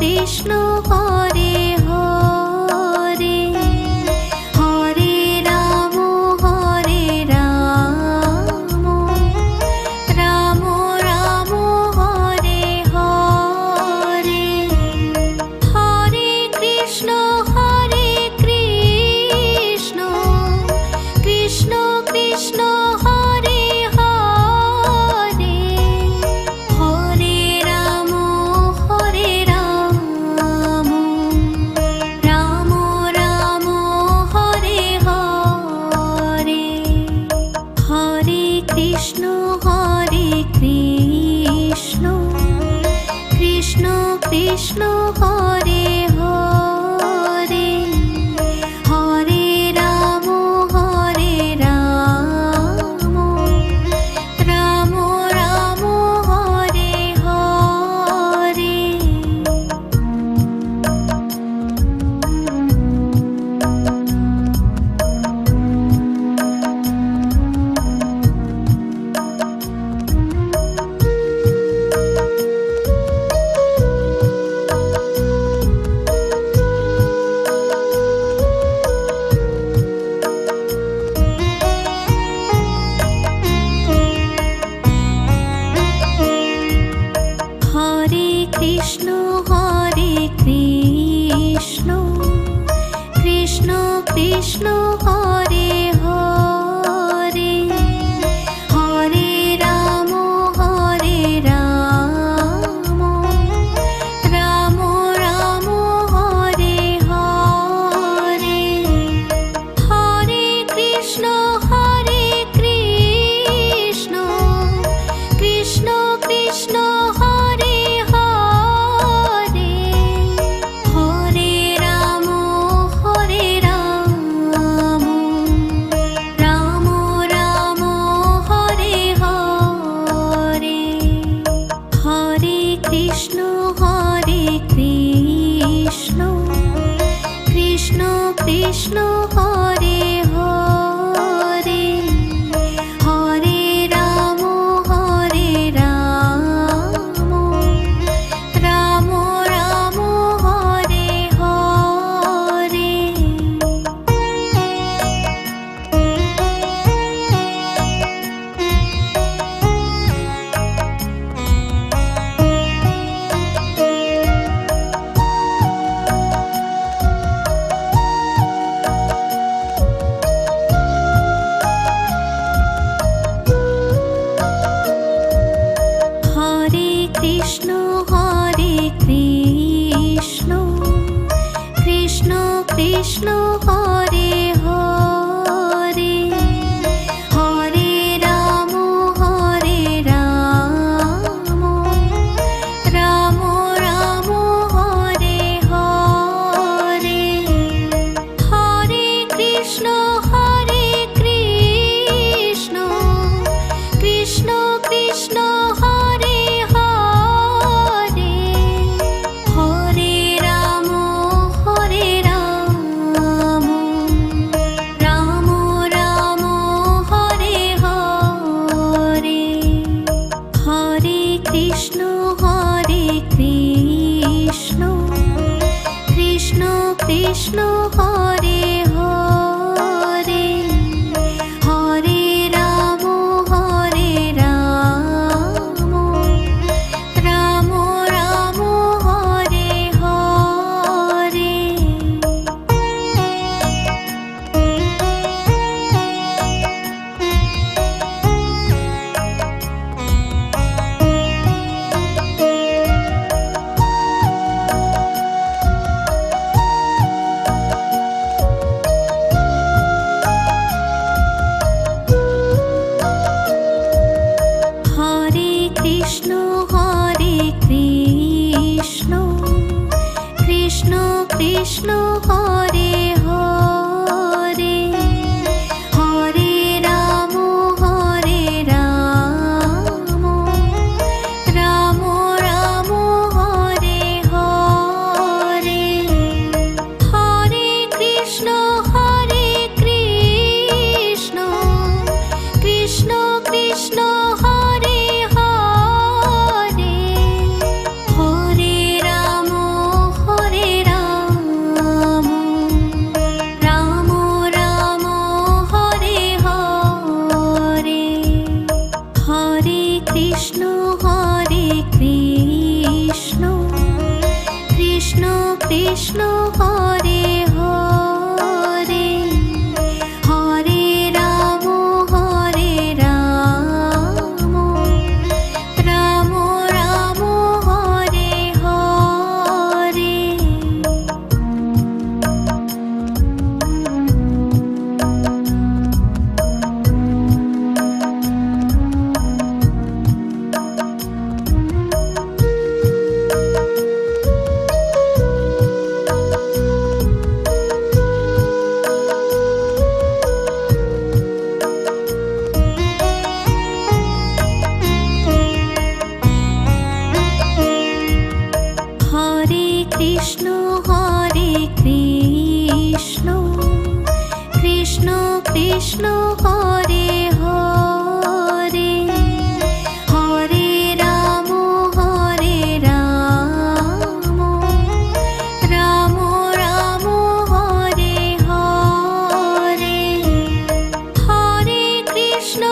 Krishna Hare Hare, Hare Ram Ram Ram Hare Hare, Hare Krishna Krishna Krishna Hare Hare, Hare Ram Ram Ram Hare Hare, Hare Krishna Krishna Krishna Hare Hare, Hare Ram Ram Ram Hare Hare. Hare Krishna Krishna Krishna Hare Hare, Hare Ram Ram Ram Hare Hare, Hare Krishna Krishna Krishna Hare Hare, Hare Ram Ram Ram Hare Hare, Hare Krishna Krishna Krishna Hare Hare, Hare Ram Ram Ram Hare Hare. Hare Krishna Krishna Krishna Hare Hare, Hare Ram Ram Ram Hare Hare, Hare Krishna Krishna Krishna Hare Hare, Hare Ram Ram Ram Hare Hare, Hare Krishna Krishna Krishna Hare Hare, Hare Ram Ram Ram Hare Hare. Hare Krishna Krishna Krishna Hare Hare, Hare Ram Ram Ram Hare Hare, Hare Krishna Krishna Krishna Hare Hare, Hare Ram Krishna Hare Hare, Hare Ram Ram Ram Hare Hare. Hare Krishna Krishna Krishna Hare Hare, Hare Ram Ram Ram Hare Hare. Hare Krishna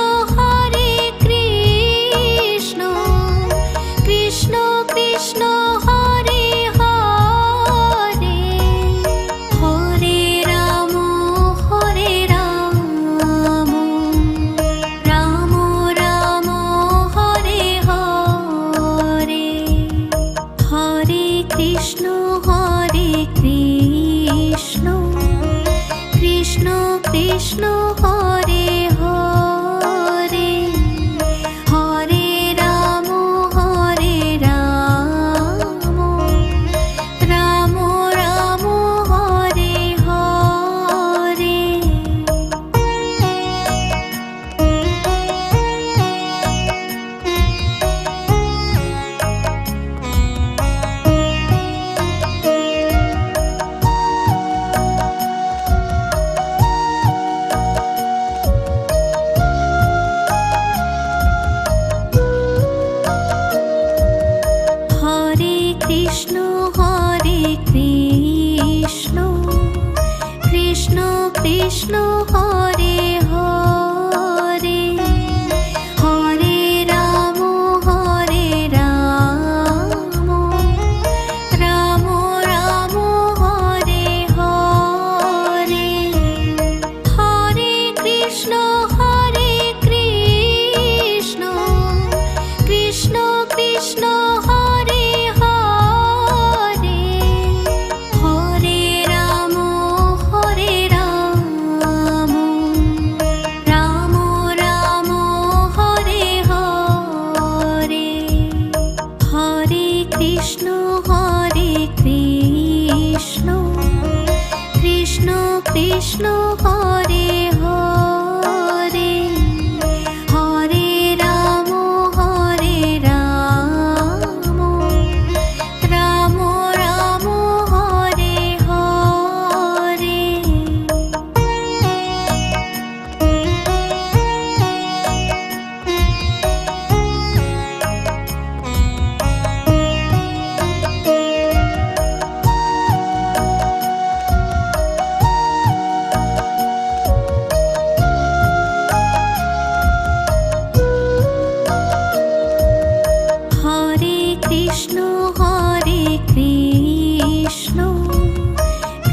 Krishna Krishna Hare Hare, Hare Ram Ram Ram Hare Hare. Hare Krishna Krishna Krishna Hare Hare, Hare Ram Ram Ram Hare Hare. Hare Krishna Krishna Krishna Hare Hare, Hare Ram Ram Ram Hare Hare. Hare Krishna Krishna Krishna Hare Hare, Hare Ram Ram Ram Hare Hare. Hare Krishna Krishna Krishna Hare Hare, Hare Ram Ram Ram Hare Hare. Hare Krishna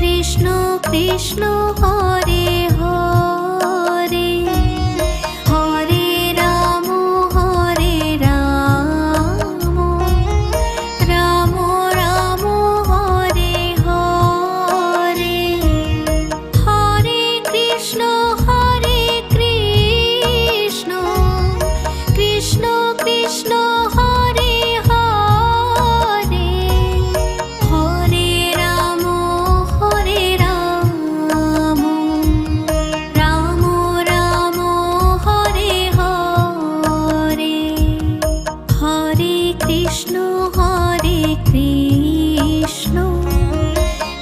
Krishna Krishna Hare Hare, Hare Ram Ram Ram Hare Hare. Hare Krishna Krishna Krishna Hare Hare, Hare Ram Ram Ram Hare Hare. Hare Krishna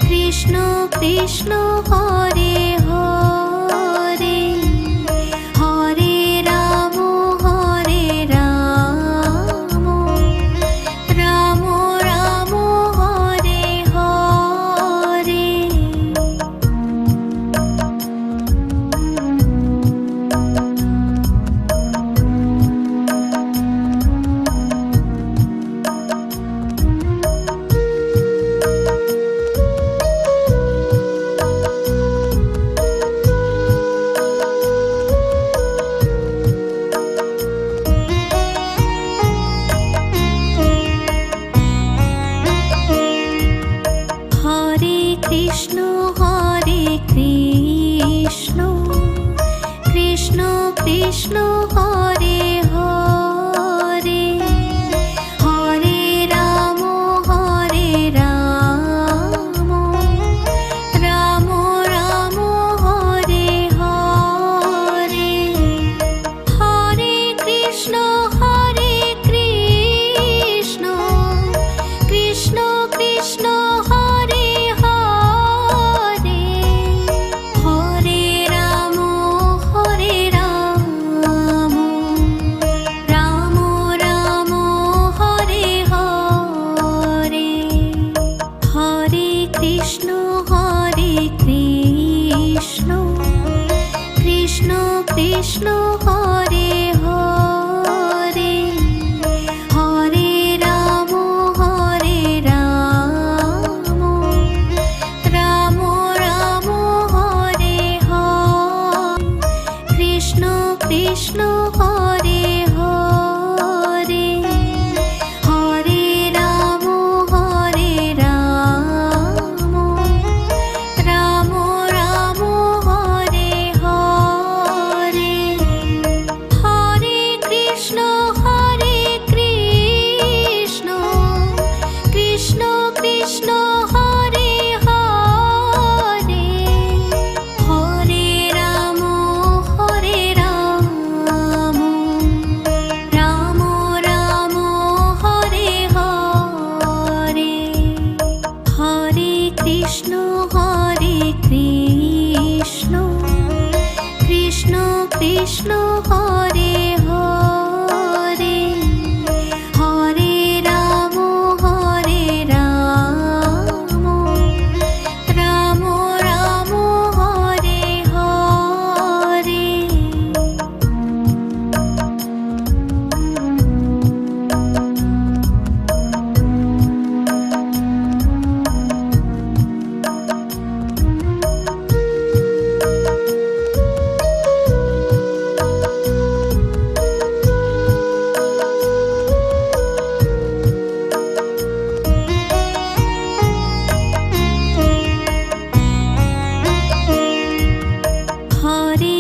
Krishna Krishna Hare Hare, Hare Ram Ram Ram Hare Hare. Krishna Hare Hare Hare Ram Ram Ram Hare Hare Hare Krishna Krishna Krishna Hare Hare Hare Ram Ram Ram Hare Hare Hare Krishna Krishna Krishna Hare Hare Hare Ram Ram Ram Hare Hare Krishna Krishna Hare Hare Hare Ram Ram Ram Hare Hare Hare Krishna Krishna Krishna Hare Hare Hare Ram Ram Ram Hare Hare Hare Krishna Krishna Krishna Hare Hare Hare Ram Ram Ram Hare Hare Hare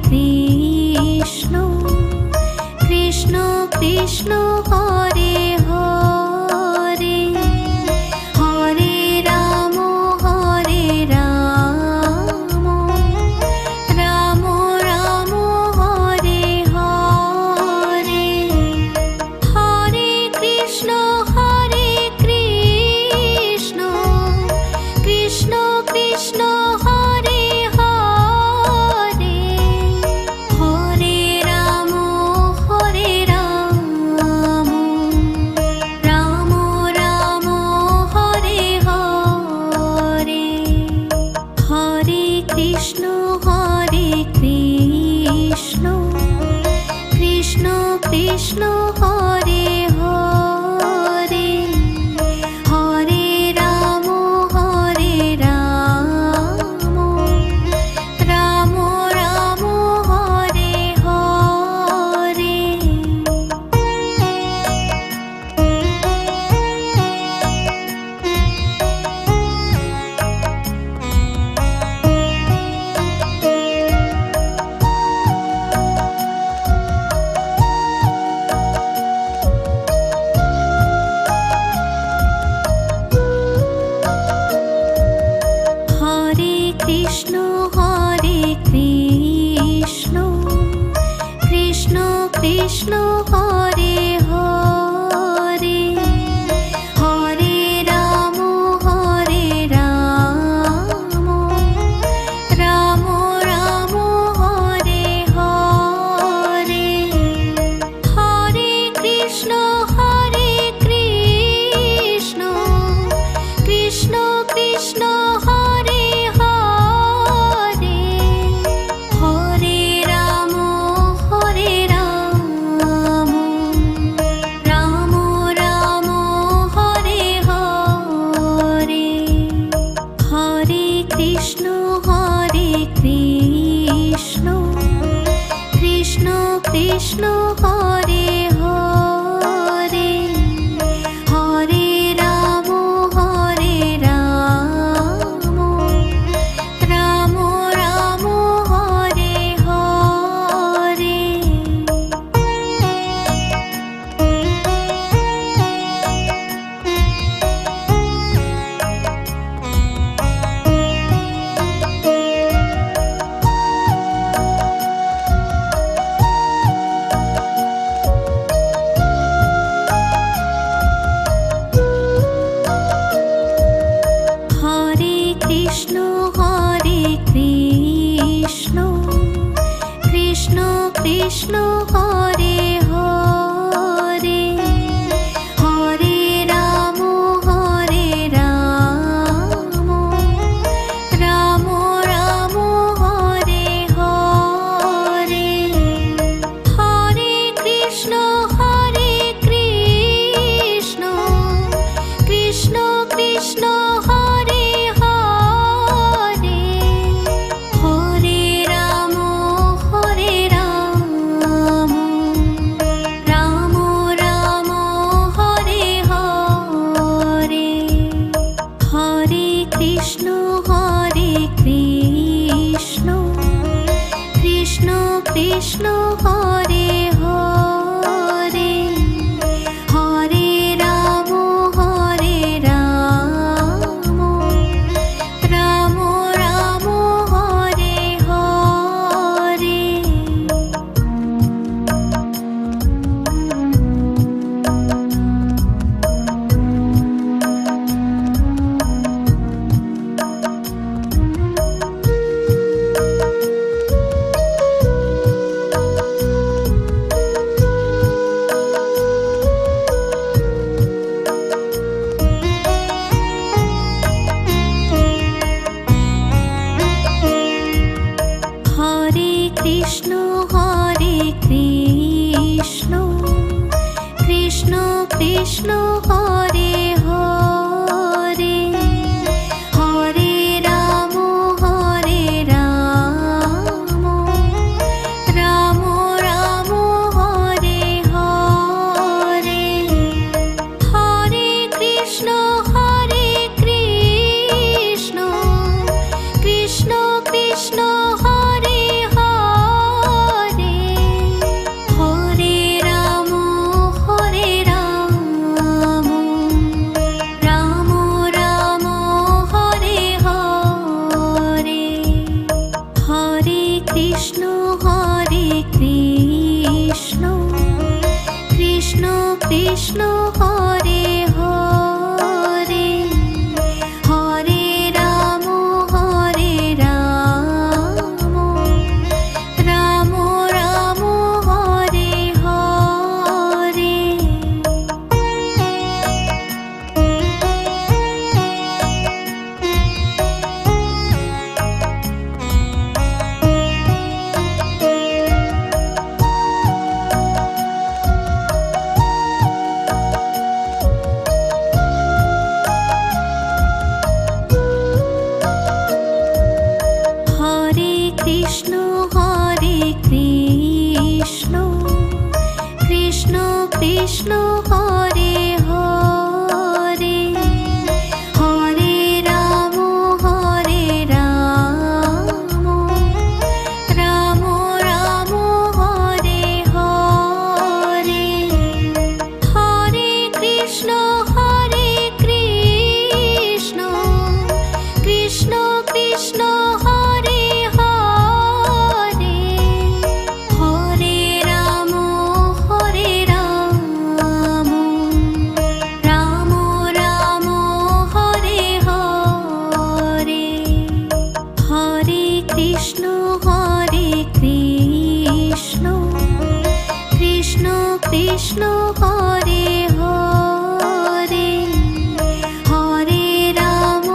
Krishna Krishna Krishna Hare Hare Hare Ram Ram Ram Hare Hare Hare Krishna Krishna Krishna Hare Hare Hare Ram Ram Ram Hare Hare Hare Krishna Krishna Krishna Hare Hare Hare Ram Ram Ram Hare Hare Hare Krishna Krishna Krishna Hare Hare Hare Ram Ram Ram Hare Hare Hare Krishna Krishna Krishna Hare Hare Hare Ram Krishna Hare Hare, Hare Ram Ram Ram Hare Hare, Hare Krishna Krishna Krishna Hare Hare, Hare Ram Ram Ram Hare Hare, Hare Krishna Krishna Krishna Hare Hare, Hare Ram Ram Ram Hare Hare. Hare Krishna Krishna Krishna Hare Hare, Hare Ram Ram Ram Hare Hare, Hare Krishna Krishna Krishna Hare Hare, Hare Ram Ram Ram Hare Hare, Hare Krishna Krishna Krishna Hare Hare, Hare Ram Ram Ram Hare Hare. Hare Krishna Krishna Krishna Hare Hare, Hare Ram Ram Ram Hare Hare, Hare Krishna Krishna Krishna Hare Hare, Hare Ram Ram Ram Hare Hare, Hare Krishna Krishna Krishna Hare Hare, Hare Ram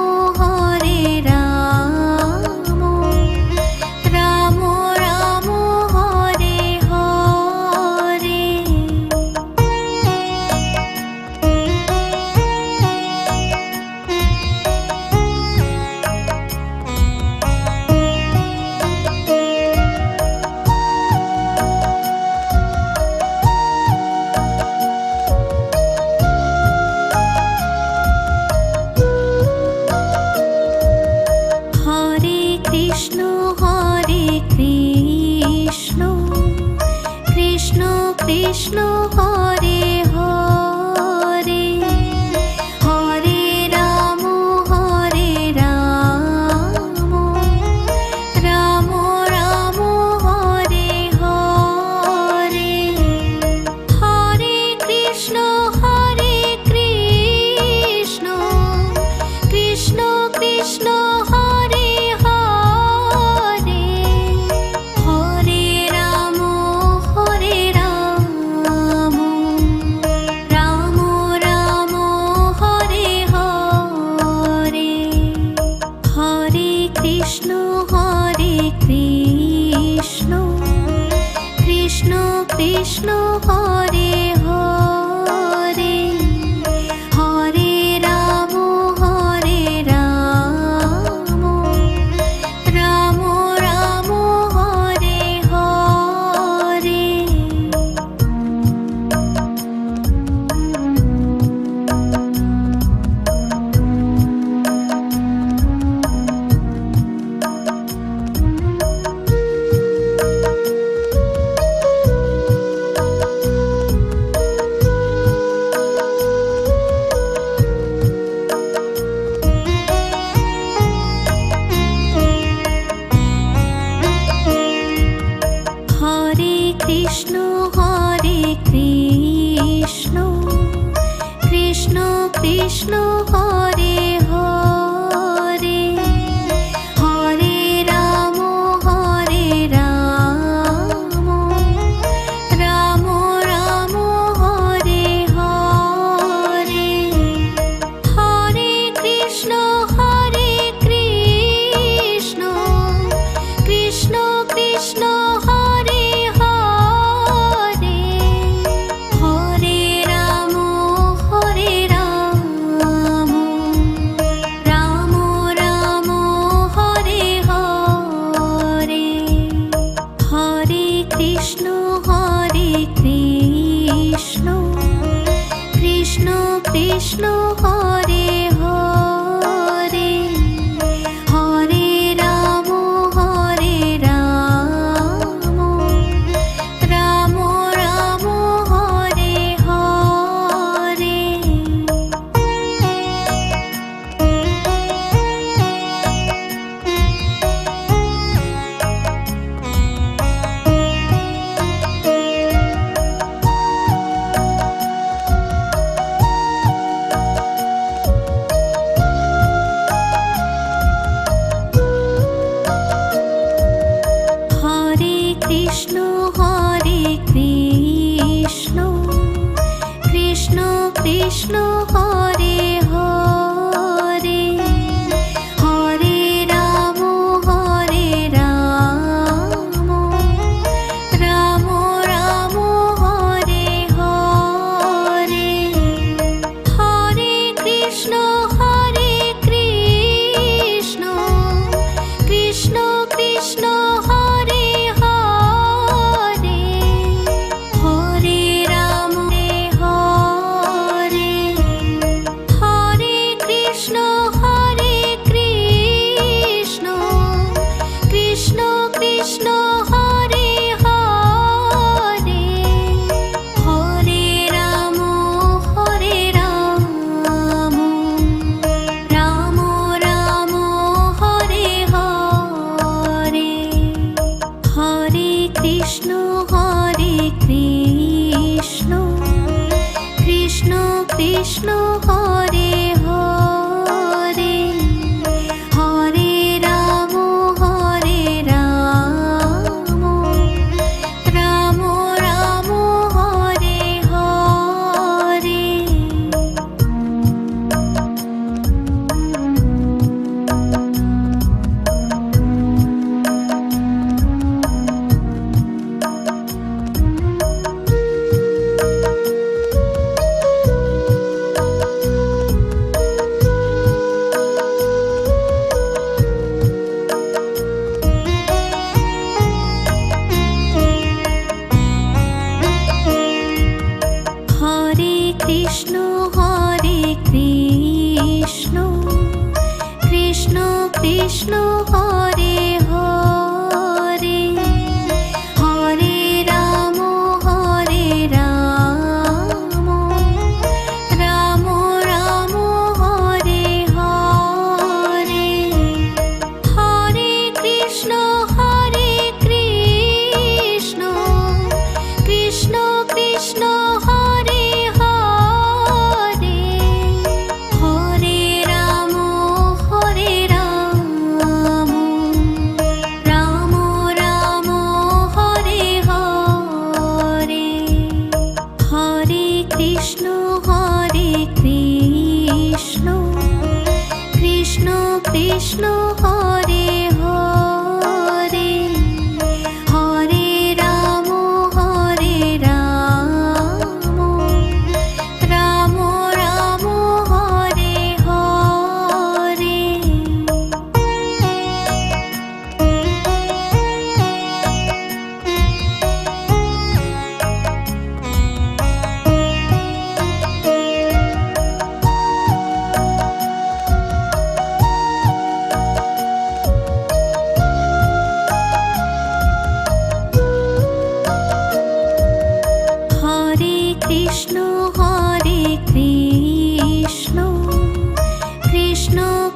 Ram Ram Hare Hare. Hare Krishna Krishna Krishna Hare Hare, Hare Ram Ram Ram Hare Hare, Hare Krishna Krishna Krishna Hare Hare, Hare Ram Krishna Hare Hare, Hare Ram Ram Ram Hare Hare. Hare Krishna Krishna Krishna Hare Hare, Hare Ram Ram Ram Hare Hare. Hare Krishna Krishna Krishna Hare Hare, Hare Ram Ram Ram Hare Hare. Hare Krishna Krishna Krishna Hare Hare, Hare Ram Ram Ram Hare Hare. Hare Krishna Krishna Krishna Hare Hare, Hare Ram Ram Ram Hare Hare. Hare Krishna Krishna Krishna Hare Hare, Hare Ram Hare Krishna Krishna Krishna Hare Hare, Hare Ram Ram Ram Hare Hare. Hare Krishna Krishna Krishna Hare Hare, Hare Ram Ram Ram Hare Hare. Hare Krishna Krishna Krishna Hare Hare, Hare Ram Ram Ram Hare Hare. Hare Krishna Krishna Krishna Hare Hare, Hare Ram Ram Ram Hare Hare. Hare Krishna Krishna Krishna Hare Hare, Hare Ram Ram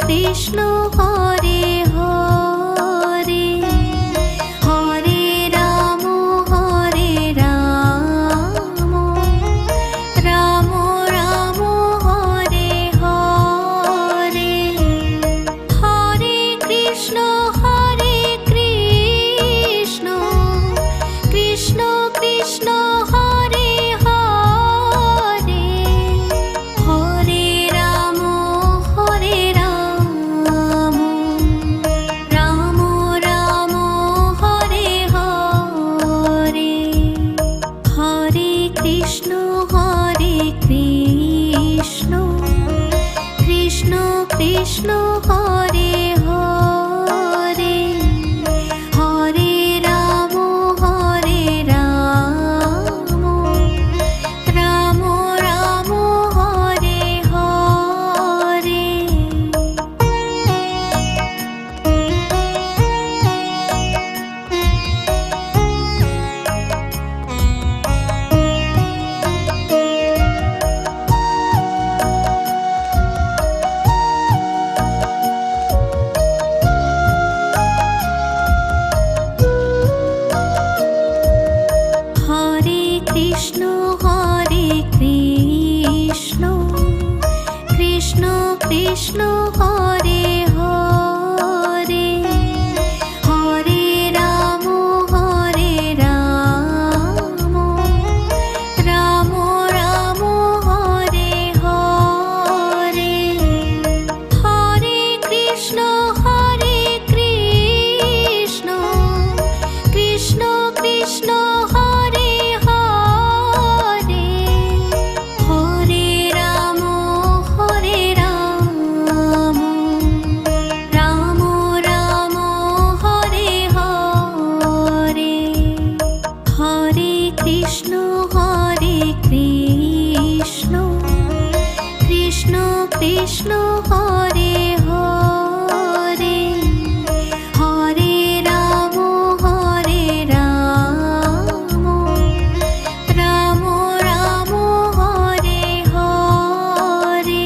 Krishna Hare Hare, Hare Ram Ram Ram Hare Hare, Hare Krishna Krishna Krishna Hare Hare, Hare Ram Ram Ram Hare Hare, Hare Krishna Krishna Krishna Hare Hare, Hare Ram Ram Ram Hare Hare. Hare Krishna Krishna Krishna Hare Hare, Hare Ram Ram Ram Hare Hare, Hare Krishna Krishna Krishna Hare Hare, Hare Ram Ram Ram Hare Hare, Hare Krishna Krishna Krishna Hare Hare, Hare Ram Ram Ram Hare Hare.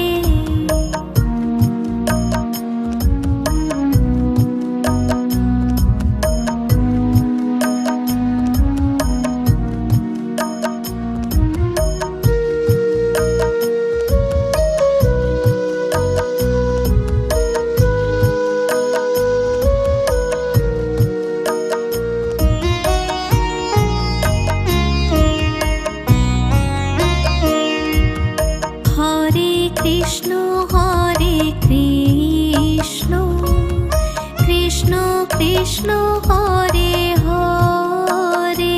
Hare Krishna Krishna Krishna Hare Hare,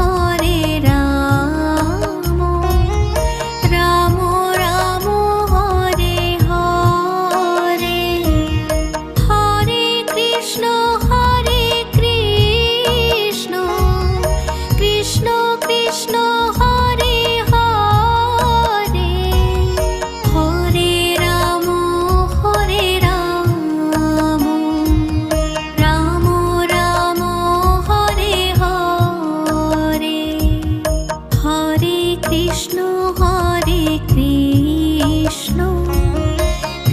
Hare Ram Ram Ram Hare Hare, Hare Krishna Krishna Krishna Hare Hare, Hare Ram Ram Ram Hare Hare, Hare Krishna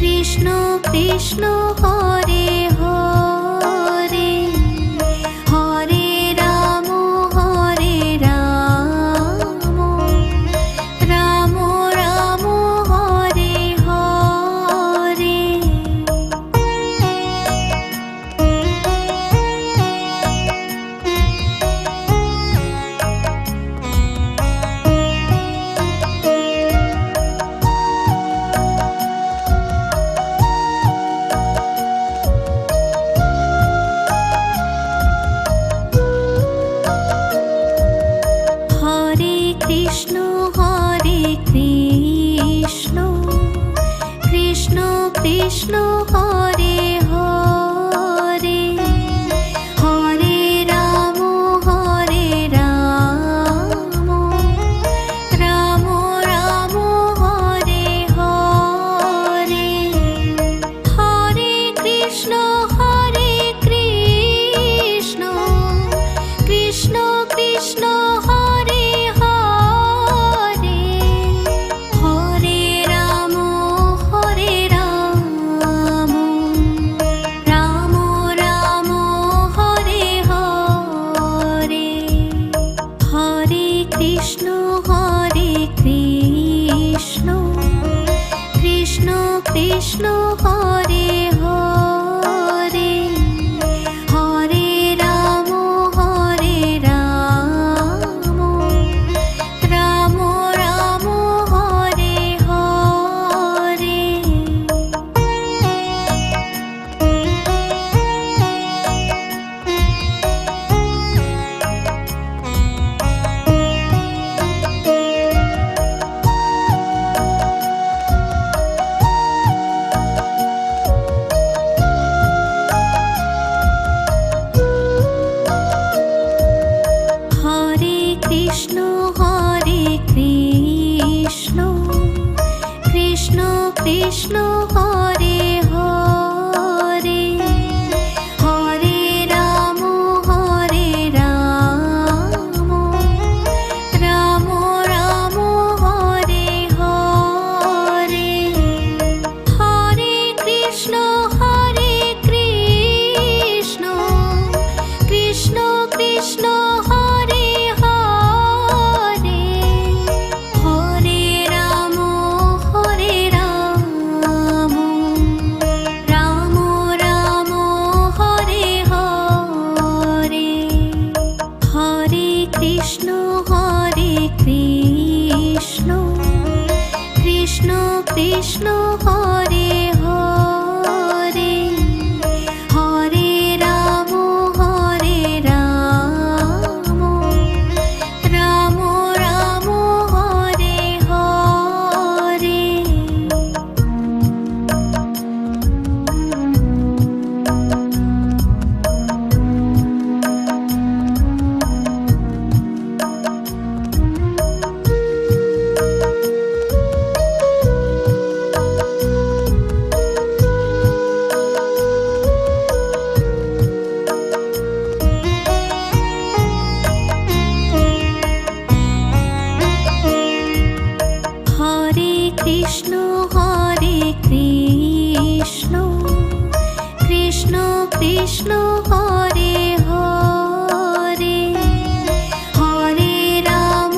Krishna Krishna Hare Hare, Hare Ram Ram Ram Hare Hare. Krishna Hare Hare Hare Ram Ram Ram Hare Hare. Krishna Hare Krishna Krishna Krishna Hare Hare Hare Ram Ram Ram Hare Hare Hare Krishna Krishna Krishna Hare Krishna Hare Krishna Krishna Krishna Hare Hare Hare Ram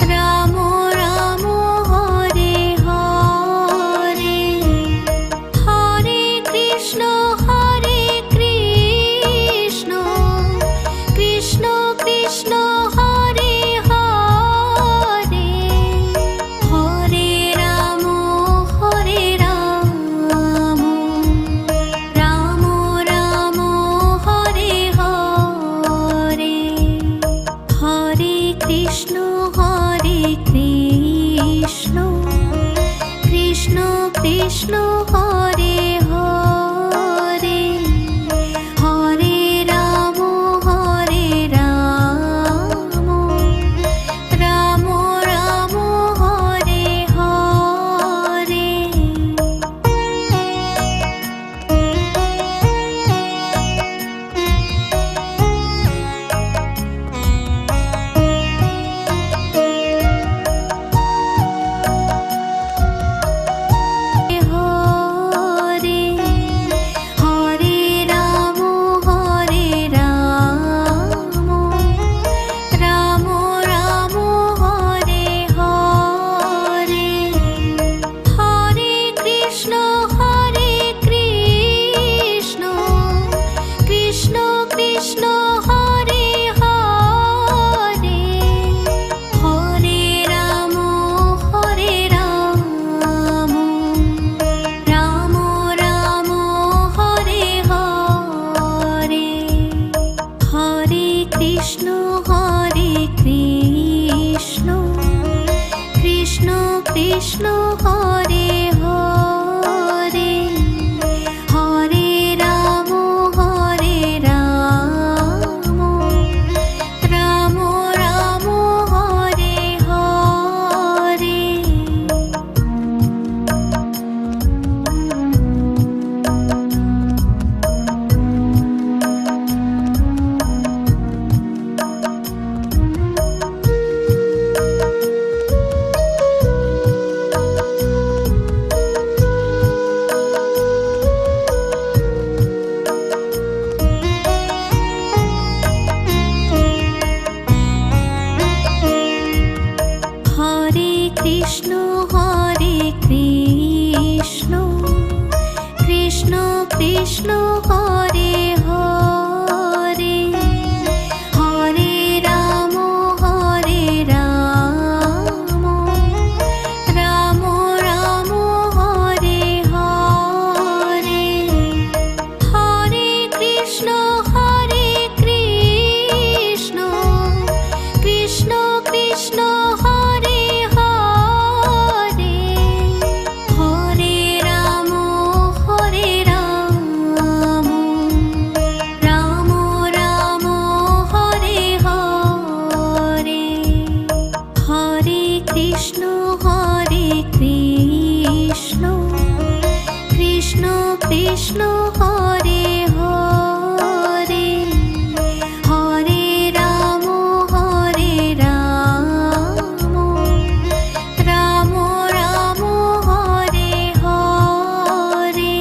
Ram Ram Hare Hare. Krishna Hare Krishna Krishna Krishna Hare Hare Hare Ram Ram Ram Hare Hare Hare Krishna Krishna Krishna Hare Krishna Hare Krishna Krishna Krishna Hare Hare Hare Ram Ram Ram Hare Hare. Krishna Hare Krishna Krishna Krishna Hare Hare Hare Ram Ram Ram Hare Hare. Krishna Hare Hare, Hare Ram Ram Ram Hare Hare, Hare Krishna Krishna Krishna Hare Hare, Hare Ram Ram Ram Hare Hare, Hare Krishna Krishna Krishna Hare Hare, Hare Ram Ram Ram Hare Hare.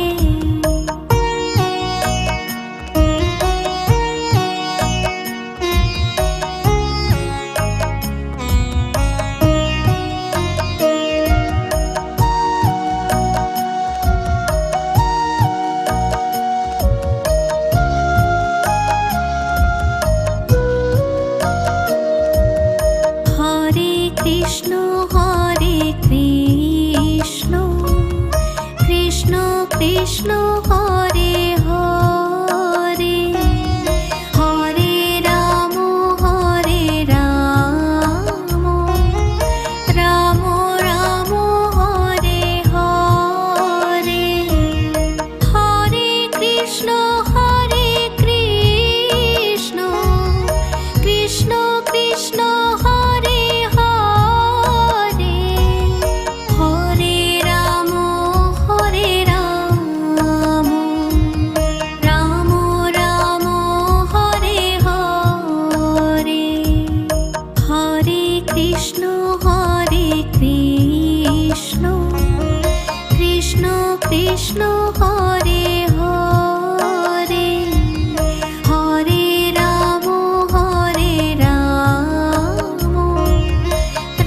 Hare Krishna Krishna Krishna Hare Hare, Hare Ram Ram Ram Hare Hare, Hare Krishna Krishna Krishna Hare Hare, Hare Ram Ram Ram Hare Hare, Hare Krishna Krishna Krishna Hare Hare, Hare Ram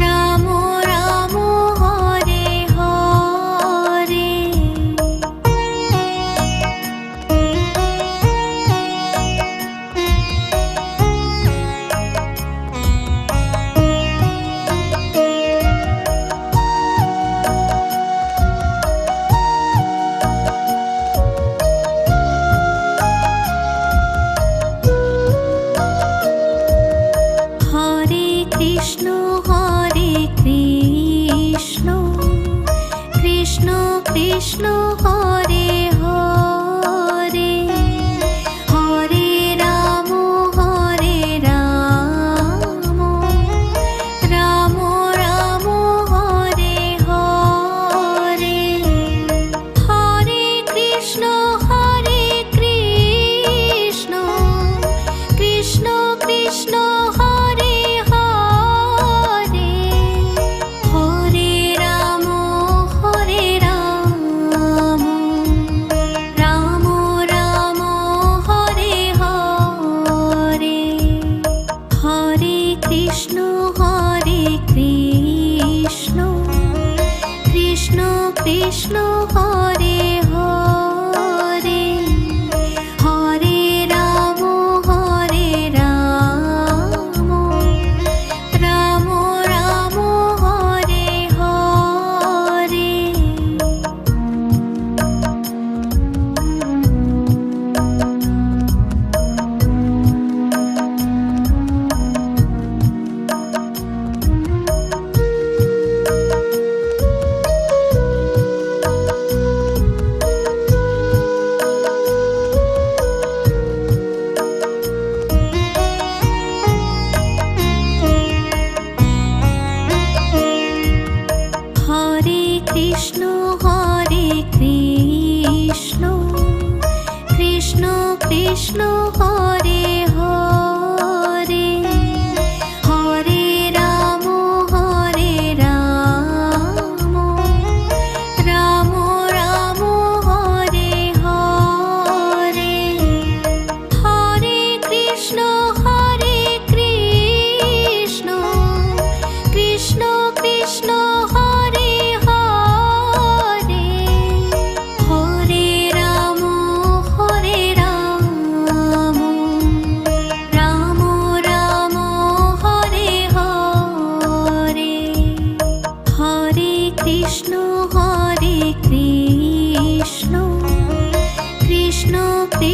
Ram Ram Hare Hare. Hare Krishna Krishna Krishna Hare Hare, Hare Ram Ram Ram Hare Hare, Hare Krishna Krishna Krishna Hare Hare, Hare Ram Ram Ram Hare Hare, Hare Krishna Krishna Krishna Hare Hare, Hare Ram Ram Ram Hare Hare. Hare Krishna Krishna Krishna Hare Hare, Hare Ram Ram Ram Hare Hare, Hare Krishna Krishna Krishna Hare Hare, Hare Ram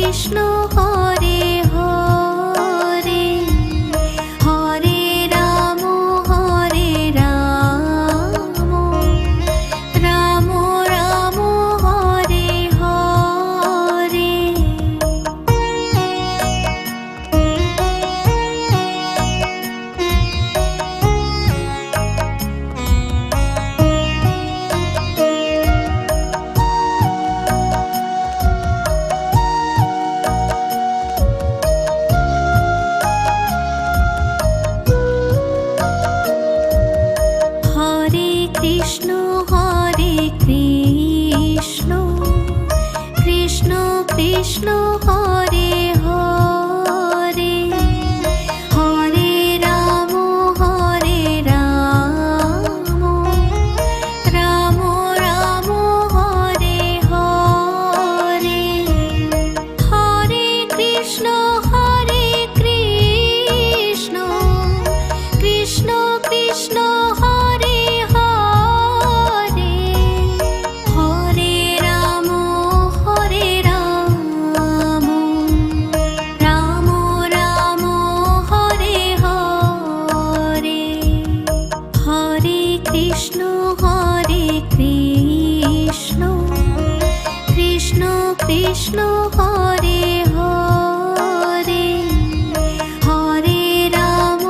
Krishna Hare Hare Hare Ram Ram Ram Hare Hare. Hare Krishna Krishna Krishna Hare Hare Hare Ram Ram Ram Hare Hare. Hare Krishna Krishna Krishna Hare Hare Hare Ram Ram Ram Hare Hare. Hare Krishna Krishna Krishna Hare Hare Hare Ram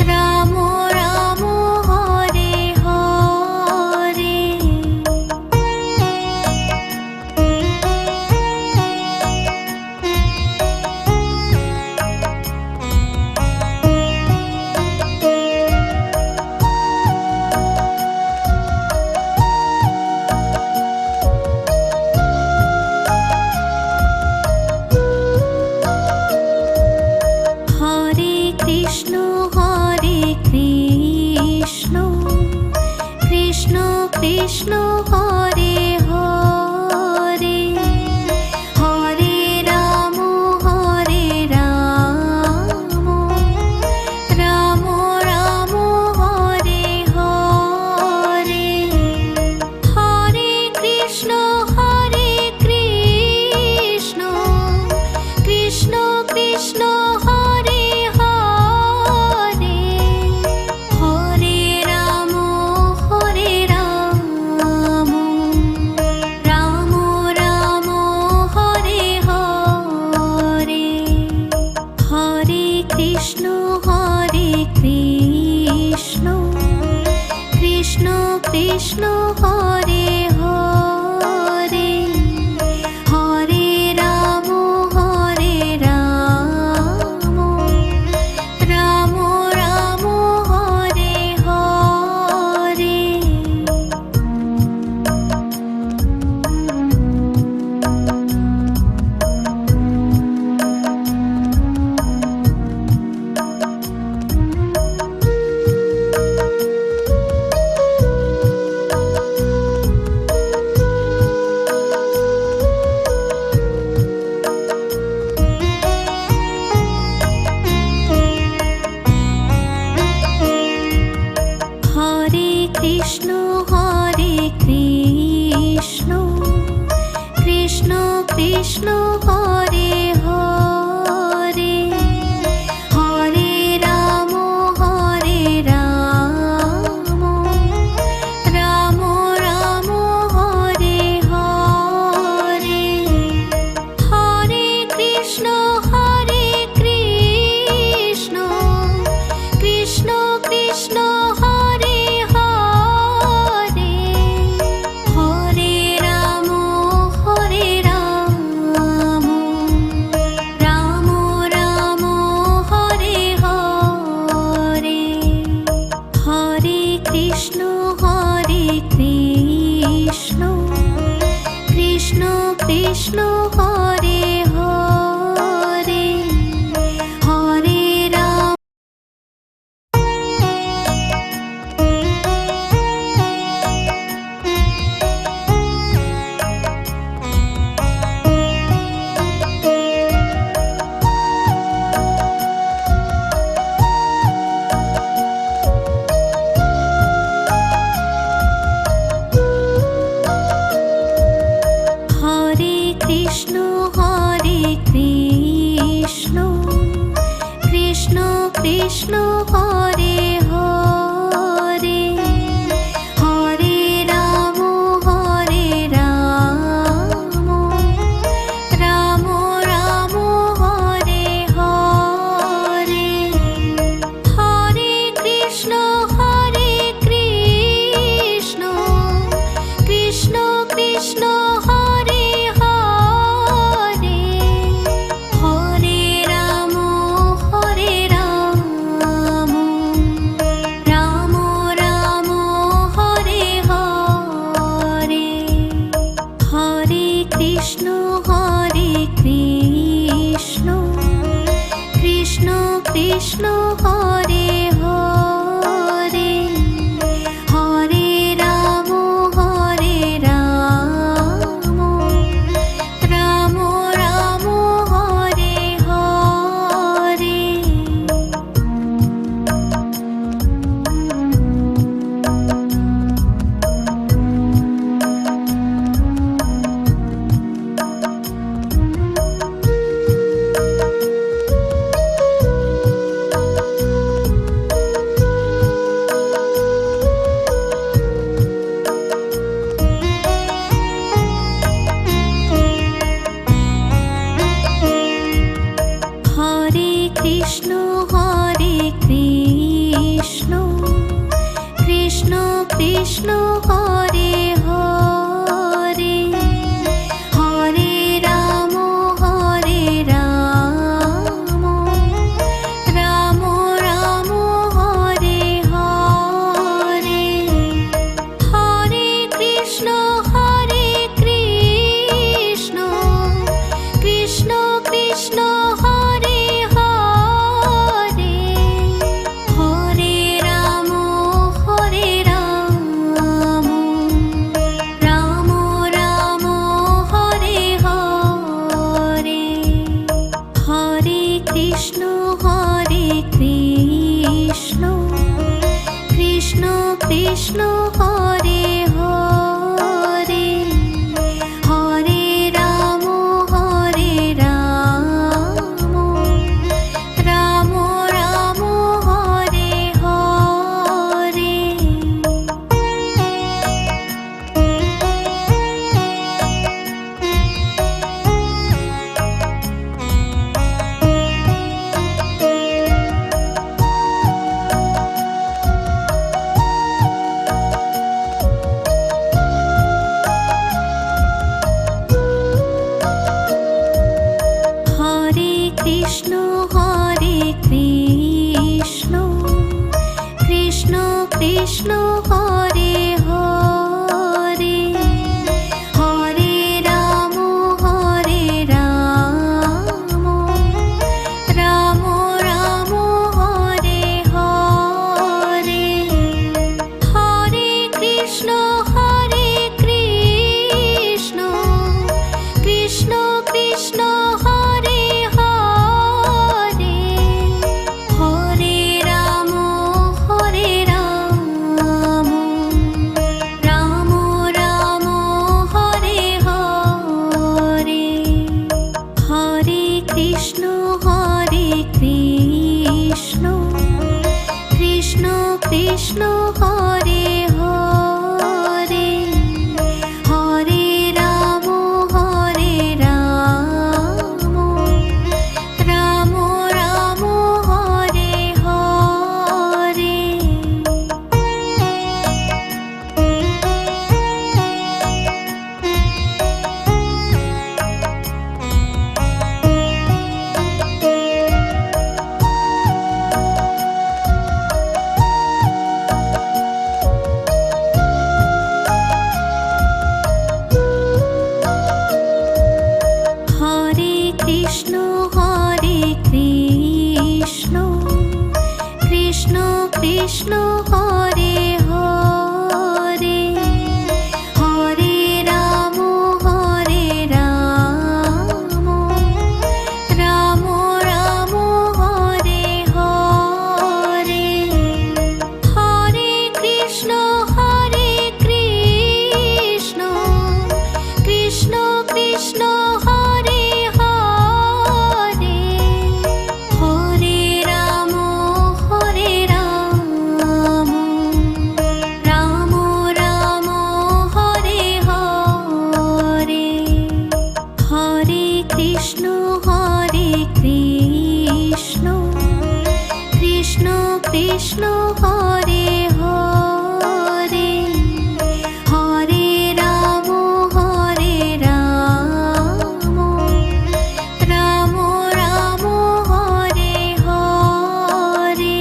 Ram Ram Hare Hare. Hare Krishna Krishna Krishna Hare Hare Hare Ram Ram Ram Hare Hare. Hare Krishna Krishna Krishna Hare Hare Hare Ram Ram Ram Hare Hare. Hare Krishna Krishna Krishna Hare Hare Hare Ram Ram Ram Hare Hare. Hare Krishna Krishna Krishna Hare Hare Hare Ram Ram Ram Hare Hare. Hare Krishna Krishna Krishna Hare Hare Hare Ram Ram Ram Hare Hare. Hare Krishna Krishna Krishna Hare Hare Hare Ram. Krishna Hare Hare Hare Ram Ram Ram Hare Hare Hare Krishna Krishna Krishna Hare Hare Hare Ram Ram Ram Hare Hare Hare Krishna Krishna Krishna Hare Hare Hare Ram Ram Ram Hare Hare Hare Krishna Krishna Krishna Hare Hare Hare Ram Ram Ram Hare Hare Hare Krishna Krishna Krishna Hare Hare Hare Ram Ram Ram Hare Hare Hare Krishna Krishna Krishna Hare Hare Hare Ram Ram Ram Hare Hare Hare Krishna Krishna Krishna Hare Hare Hare Ram Ram Ram Hare Hare Hare Krishna Krishna Krishna Hare Hare Hare Ram Ram Ram Hare Hare Hare Krishna Krishna Krishna Hare Hare Hare Ram Ram Ram Hare Hare Hare Krishna Krishna Krishna Hare Hare Hare Ram Ram Ram Hare Hare Hare Krishna Krishna Krishna Hare Hare Hare Ram Krishna Hare Hare, Hare Ram Ram Ram Hare Hare.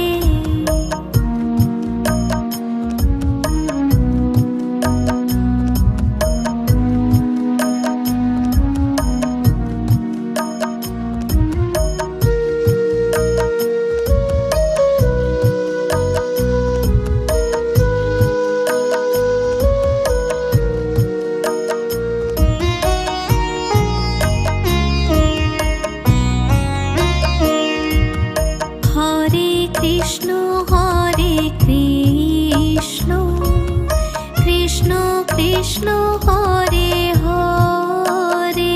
Hare Krishna Krishna Krishna Hare Hare,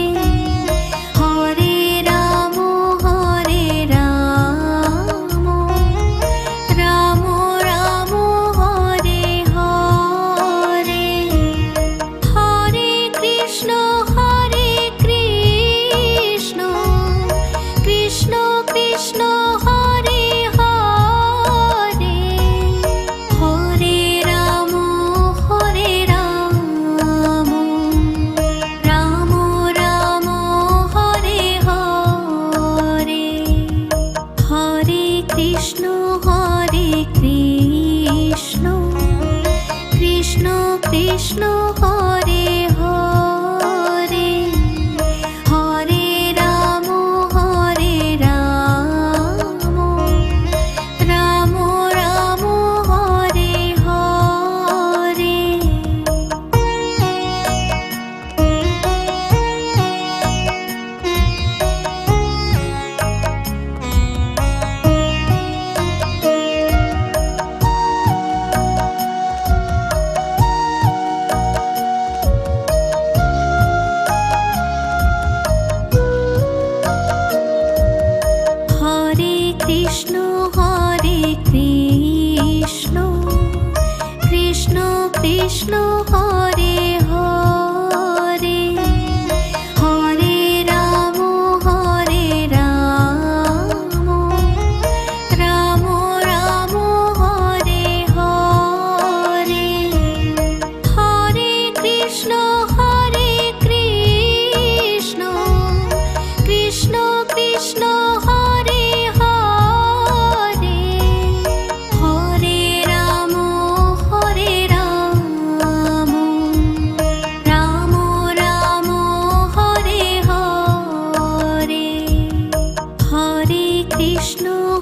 Hare Ram Ram Ram Hare Hare. Hare Krishna Krishna Krishna Hare Hare, Hare Ram Ram Ram Hare Hare. Hare Krishna Krishna Krishna Hare Hare, Hare Ram Ram Ram Hare Hare. Hare Krishna Krishna Krishna Hare Hare, Hare Ram Ram Ram Hare Hare. Hare Krishna Krishna Krishna Hare Hare, Hare Ram Ram Ram Hare Hare.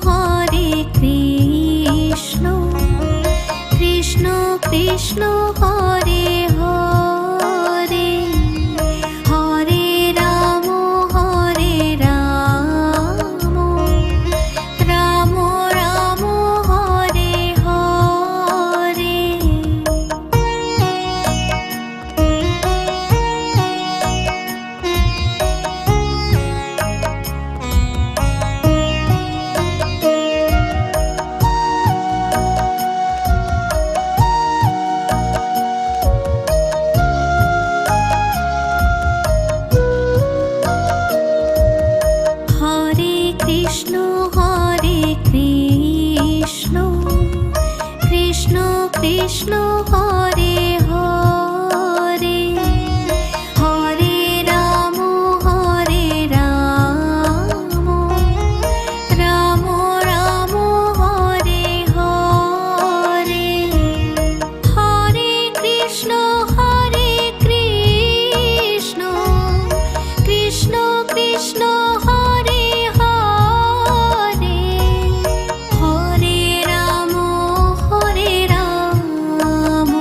Hare Krishna Krishna Krishna Hare Hare, Hare Ram Ram Ram Hare Hare. Hare Krishna Krishna Krishna Hare Hare, Hare Ram Ram Ram Hare Hare. Hare Krishna Krishna Krishna Hare Hare, Hare Ram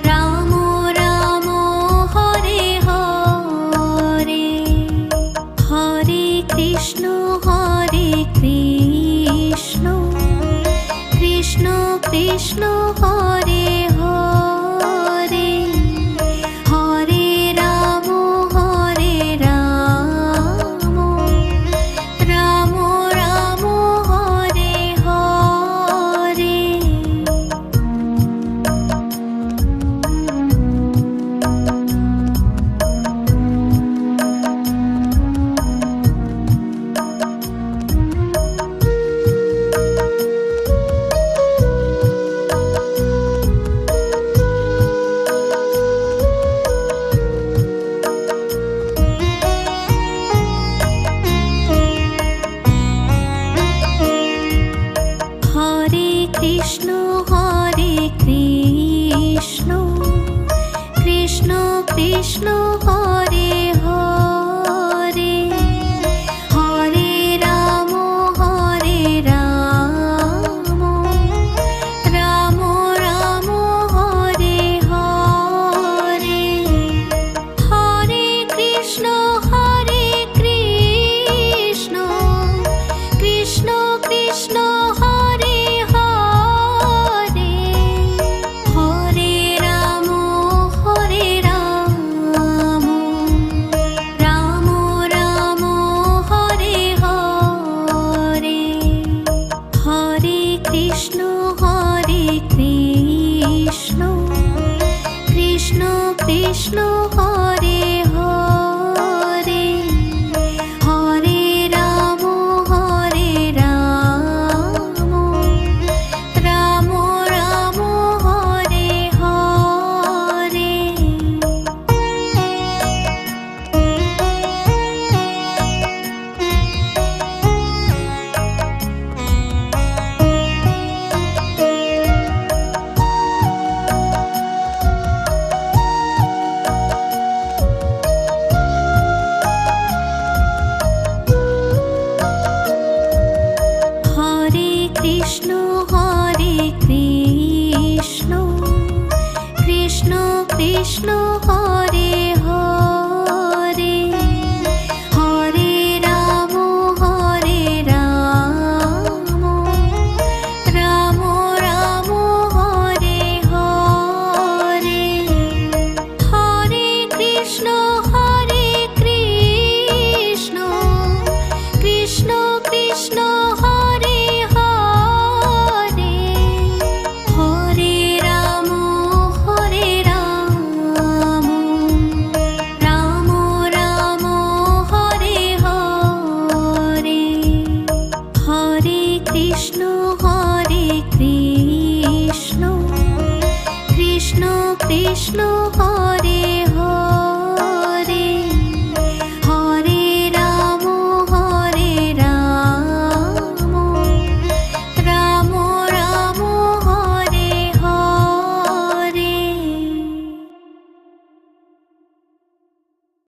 Ram Ram Hare Hare. Hare Krishna Krishna Krishna Hare Hare, Hare Ram Ram Ram Hare Hare. Krishna Hare Hare Hare Ram Ram Ram Hare Hare Hare Krishna Krishna Krishna Hare Hare Hare Ram Ram Ram Hare Hare Hare Krishna Krishna Krishna Hare Hare Hare Ram Ram Ram Hare Hare Hare Krishna Krishna Krishna Hare Hare Hare Ram Ram Ram Hare Hare Hare Krishna Krishna Krishna Hare Hare Hare Ram Ram Ram Hare Hare Hare Krishna Krishna Krishna Hare Hare